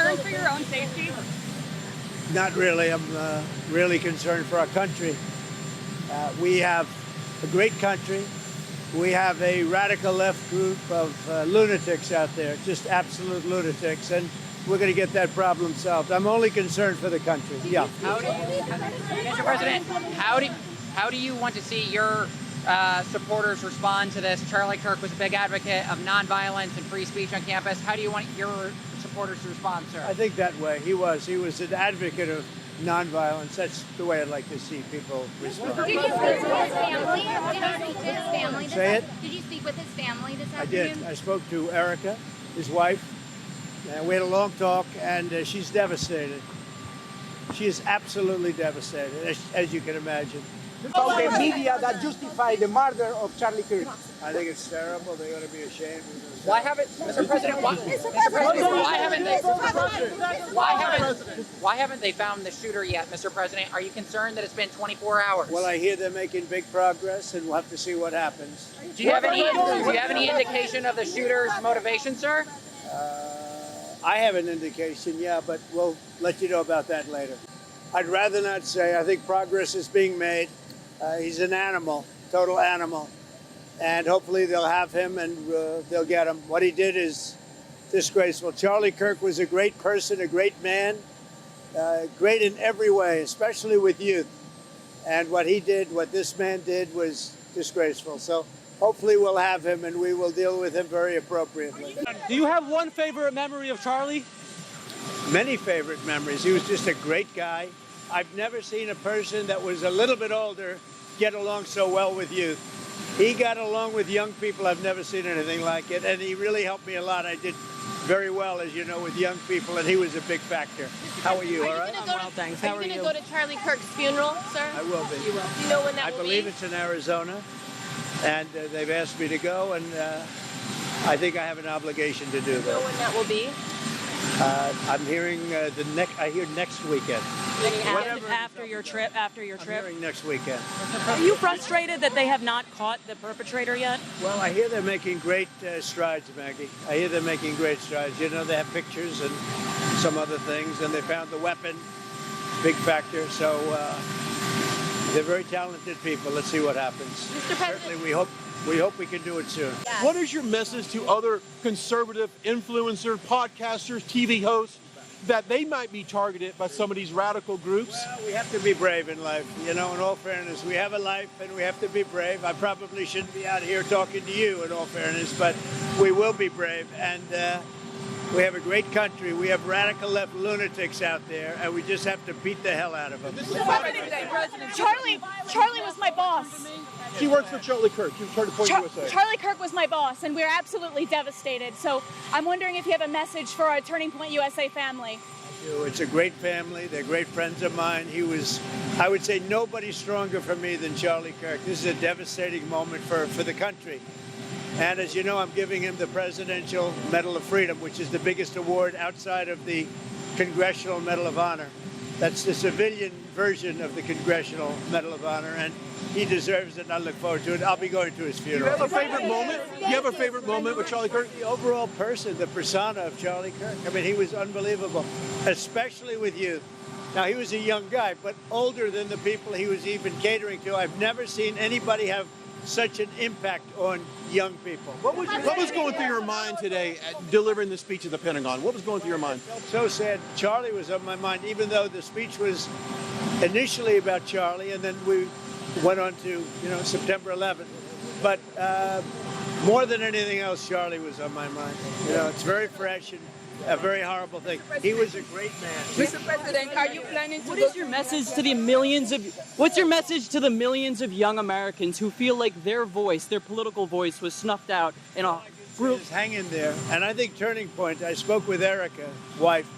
concerned for your own safety? Not really. I'm really concerned for our country. We have a great country. We have a radical left group of lunatics out there, just absolute lunatics, and we're going to get that problem solved. I'm only concerned for the country. Yeah. Mr. President, how do you want to see your supporters respond to this? Charlie Kirk was a big advocate of nonviolence and free speech on campus. How do you want your supporters to respond, sir? I think that way. He was an advocate of nonviolence. That's the way I'd like to see people respond. Did you speak with his family? Say it? Did you speak with his family this I afternoon? did. I spoke to Erica, his wife, and we had a long talk, and she's devastated. She is absolutely devastated, as you can imagine. About the media that justify the murder of Charlie Kirk. I think it's terrible. They ought to be ashamed. Why haven't, Mr. President, why haven't they found the shooter yet, Mr. President? Are you concerned that it's been 24 hours? Well, I hear they're making big progress, and we'll have to see what happens. Do you have any indication of the shooter's motivation, sir? I have an indication, yeah, but we'll let you know about that later. I'd rather not say. I think progress is being made. He's an animal, total animal. And hopefully they'll have him and they'll get him. What he did is disgraceful. Charlie Kirk was a great person, a great man, great in every way, especially with youth. And what he did, what this man did, was disgraceful. So hopefully we'll have him and we will deal with him very appropriately. Do you have one favorite memory of Charlie? Many favorite memories. He was just a great guy. I've never seen a person that was a little bit older get along so well with youth. He got along with young people. I've never seen anything like it, and he really helped me a lot. I did very well, as you know, with young people, and he was a big factor. How are you? All right? Well, thanks. How are you? Are you going to go to Charlie Kirk's funeral, sir? I will be. You will. Do you know when that I will be? believe it's in Arizona, and they've asked me to go, and I think I have an obligation to do Do you know that. when that will be? I'm hearing I hear next weekend. After your trip? I'm hearing next weekend. Are you frustrated that they have not caught the perpetrator yet? Well, I hear they're making great strides, Maggie. I hear they're making great strides. You know, they have pictures and some other things, and they found the weapon, big factor. So they're very talented people. Let's see what happens. Mr. President. Certainly, we hope we can do it soon. What is your message to other conservative influencers, podcasters, TV hosts, that they might be targeted by some of these radical groups? Well, we have to be brave in life. You know, in all fairness, we have a life and we have to be brave. I probably shouldn't be out here talking to you, in all fairness, but we will be brave. And we have a great country. We have radical left lunatics out there, and we just have to beat the hell out of them. Charlie was my boss. She works for Charlie Kirk. She was Turning Point USA. Charlie Kirk was my boss, and we're absolutely devastated. So I'm wondering if you have a message for our Turning Point USA family. It's a great family. They're great friends of mine. He was, I would say, nobody stronger for me than Charlie Kirk. This is a devastating moment for the country. And as you know, I'm giving him the Presidential Medal of Freedom, which is the biggest award outside of the Congressional Medal of Honor. That's the civilian version of the Congressional Medal of Honor, and he deserves it, and I look forward to it. I'll be going to his Do you funeral. have a favorite moment? Do you have a favorite moment with Charlie Kirk? The overall person, the persona of Charlie Kirk. I mean, he was unbelievable, especially with youth. Now, he was a young guy, but older than the people he was even catering to. I've never seen anybody have such an impact on young people. What was going through your mind today at delivering the speech at the Pentagon? What was going through your mind? So sad. Charlie was on my mind, even though the speech was initially about Charlie, and then we went on to, September 11th. But more than anything else, Charlie was on my mind. It's very fresh and a very horrible thing. He was a great man. Mr. President, are you planning to What is your message to the millions of young Americans who feel like their voice, their political voice, was snuffed out in a group? Just hang in there. And I think Turning Point, I spoke with Erica, wife,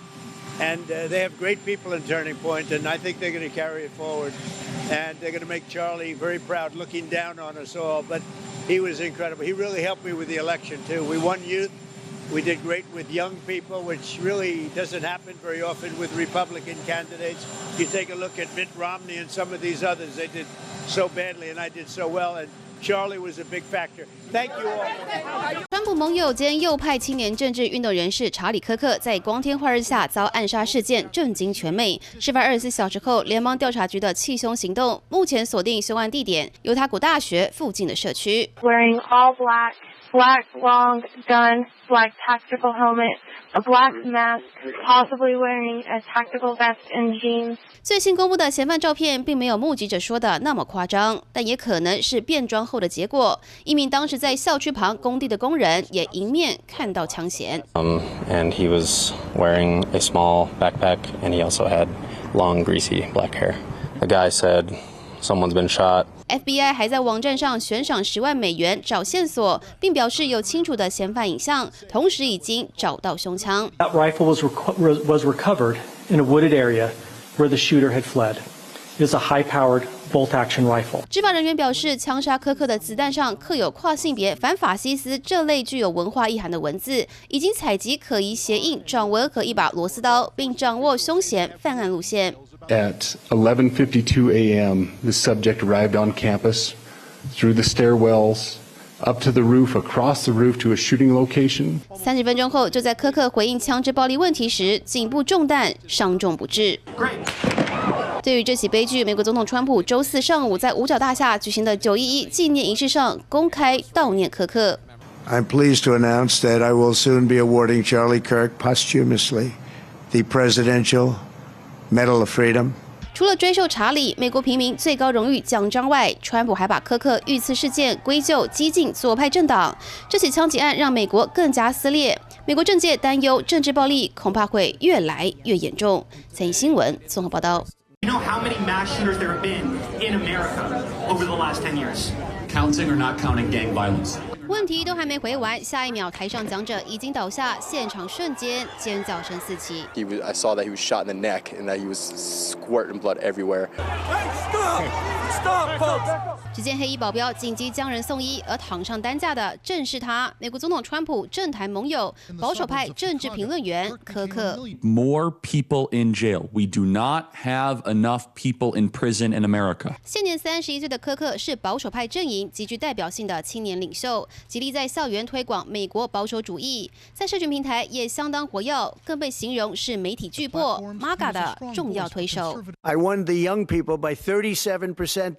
and they have great people in Turning Point, and I think they're going to carry it forward. And they're going to make Charlie very proud, looking down on us all. But he was incredible. He really helped me with the election, too. We won youth. We did great with young people, which really doesn't happen very often with Republican candidates. You take a look at Mitt Romney and some of these others, they did so badly, and I did so well. And Charlie was a big factor. Thank you all. 川普盟友兼右派青年政治运动人士查理·科克在光天化日下遭暗杀事件震惊全美。事发24小时后，联邦调查局的缉凶行动目前锁定凶案地点犹他谷大学附近的社区。Wearing all black, black long gun, black tactical helmet, a black mask, possibly wearing a tactical vest and jeans. 最新公布的嫌犯照片并没有目击者说的那么夸张，但也可能是变装后的结果。一名当时在校区旁工地的工人也迎面看到枪嫌。And he was wearing a small backpack, and he also had long, greasy black hair. The guy said, "Someone's been shot." FBI 还在网站上悬赏10万美元找线索，并表示有清楚的嫌犯影像，同时已经找到凶枪。That rifle was recovered in a wooded area where the shooter had fled. It is a high-powered bolt-action rifle. 执法人员表示，枪杀科克的子弹上刻有跨性别、反法西斯这类具有文化意涵的文字，已经采集可疑鞋印、掌纹和一把螺丝刀，并掌握凶嫌犯案路线。At 11:52 a.m., the subject arrived on campus through the stairwells, up to the roof, across the roof to a shooting location. 30分钟后，就在科克回应枪支暴力问题时，颈部中弹，伤重不治。对于这起悲剧，美国总统川普周4上午在五角大厦举行的911纪念仪式上公开悼念科克。I'm pleased to announce that I will soon be awarding Charlie Kirk posthumously the Presidential Medal of Freedom. 除了追授查理美国平民最高荣誉奖章外，川普还把科克遇刺事件归咎激进左派政党。这起枪击案让美国更加撕裂，美国政界担忧政治暴力恐怕会越来越严重。财经新闻综合报道。You know how many mass shooters there have been in America over the last 10 years? Counting or not counting gang violence? 问题都还没回完，下一秒台上讲者已经倒下，现场瞬间尖叫声四起。I saw that he was shot in the neck and that he was squirting blood everywhere. Hey, stop, folks! 只见黑衣保镖紧急将人送医，而躺上担架的正是他，美国总统川普政坛盟友、保守派政治评论员科克。More people in jail. We do not have enough people in prison in America. 现年31岁的科克是保守派阵营极具代表性的青年领袖，极力在校园推广美国保守主义，在社群平台也相当活跃，更被形容是媒体巨擘 MAGA 的重要推手。I won the young people by 37%.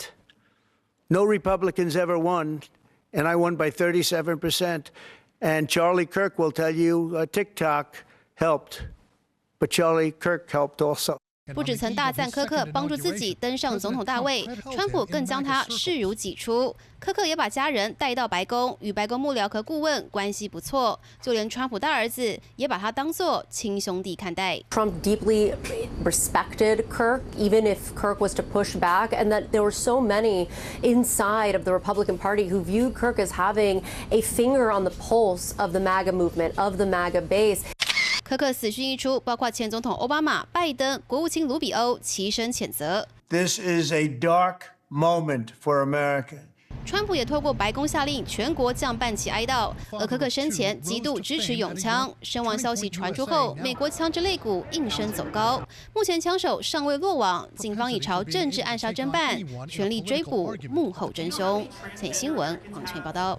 No Republicans ever won, and I won by 37%. And Charlie Kirk will tell you TikTok helped, but Charlie Kirk helped also. 不只曾大赞科克帮助自己登上总统大位，川普更将他视如己出。科克也把家人带到白宫，与白宫幕僚和顾问关系不错，就连川普大儿子也把他当作亲兄弟看待。Trump deeply respected Kirk, even if Kirk was to push back, and that there were so many inside of the Republican Party who viewed Kirk as having a finger on the pulse of the MAGA movement, of the MAGA base. 科克死讯一出，包括前总统奥巴马、拜登、国务卿卢比欧齐声谴责。This is a dark moment for America. 川普也透过白宫下令全国降半旗哀悼，而科克生前极度支持拥枪，身亡消息传出后，美国枪支类股应声走高。目前枪手尚未落网，警方已朝政治暗杀侦办，全力追捕幕后真凶。财经新闻黄泉报道。